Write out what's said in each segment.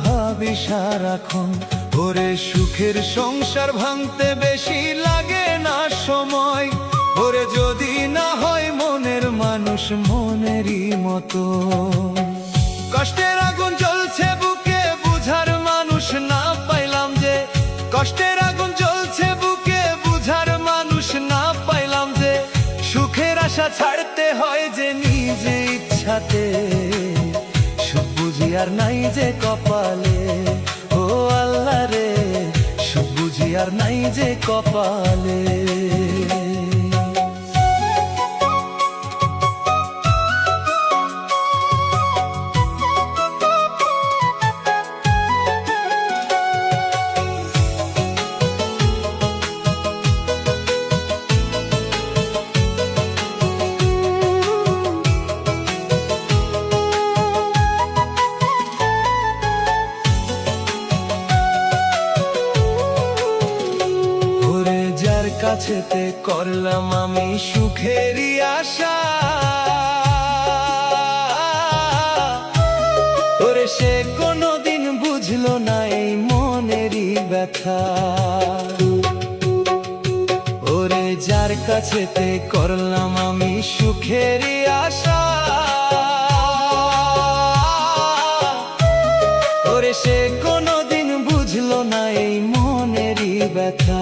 ভাবি সারাক্ষণ। ওরে সুখের সংসার ভাঙতে বেশি লাগে না সময়, ওরে যদি না হয় মনের মানুষ মনেরই মতো। কষ্টের আগুন জ্বলছে বুকে, বুঝার মানুষ না পাইলাম যে। কষ্টের আগুন জ্বলছে বুকে, বুঝার মানুষ না পাইলাম যে। সুখের আশা ছাড়তে হয় যে নিজে ইচ্ছাতে, সুখ বুঝি আর নাই যে কপালে। ও আল্লাহ রে, সুখ বুঝি আর নাই যে কপালে। কাছেতে করলাম আমি সুখেরই আশা, ওরে সে কোনোদিন বুঝলো না এই মনেরই ব্যথা। ওরে যার কাছেতে করলাম আমি সুখেরই আশা, ওরে সে কোনোদিন বুঝলো না এই মনেরই ব্যথা।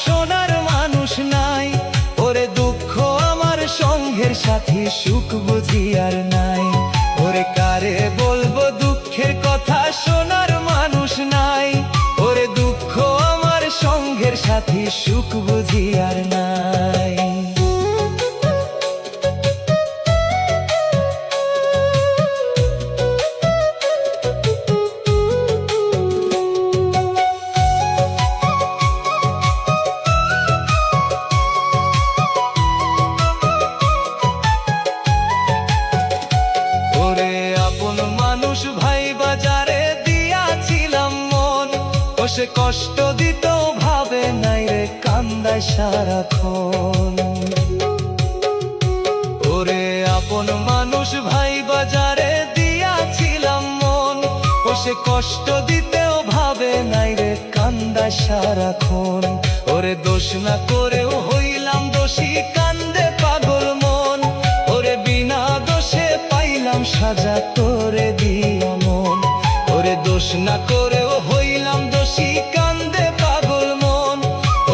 শোনার মানুষ নাই, ওরে দুঃখ আমার সঙ্গের সাথী, সুখ বুঝি আর নাই। ওরে কারে বলবো দুঃখের কথা, শোনার মানুষ নাই। ওরে দুঃখ আমার সঙ্গের সাথী, সুখ বুঝি আর নাই। ভাই বাজারে দিয়াছিলাম মন, ও সে কষ্ট দিত ভাবে নাই রে, কান্দায় সারাক্ষণ। ওরে আপন মানুষ ভাই বাজারে দিয়াছিলাম মন, ও সে কষ্ট দিতেও ভাবে নাই রে, কান্দায় সারাক্ষণ। ওরে দোষ না করেও হইলাম দোষী, কান্দে পাগল মন। ওরে বিনা দোষে পাইলাম সাজা তোরে দিয়া মন। ওরে দোষ না করেও হইলাম দোষী, কান্দে পাগল মন।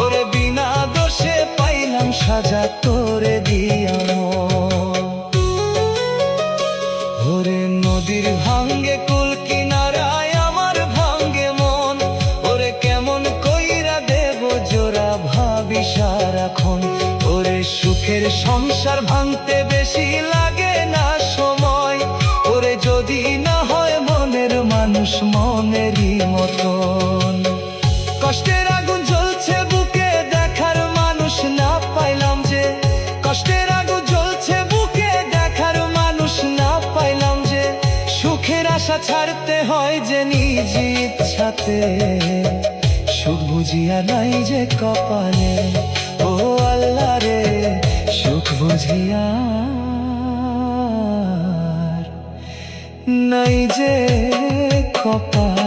ওরে বিনা দোষে পাইলাম সাজা তোরে দিয়া মন। ওরে নদীর ভাঙ্গে কুল কিনারায় আমার ভাঙ্গে মন, ওরে কেমন কইরা দেব জোড়া ভাবি সারাক্ষণ। ওরে সুখের সংসার ভাঙতে বেশি লাগে না সময়, ওরে যদি না হয় মনের মানুষ মনেরই মতন। কষ্টের আগুন জ্বলছে বুকে, দেখার মানুষ না পাইলাম যে। কষ্টের আগুন জ্বলছে বুকে, দেখার মানুষ না পাইলাম যে। সুখের আশা ছাড়তে হয় যে নিজ ইচ্ছাতে, সুখ বুঝিয়া নাই যে কপালে। ও আল্লাহ রে, সুখ বুঝিয়া নাই যে কপালে।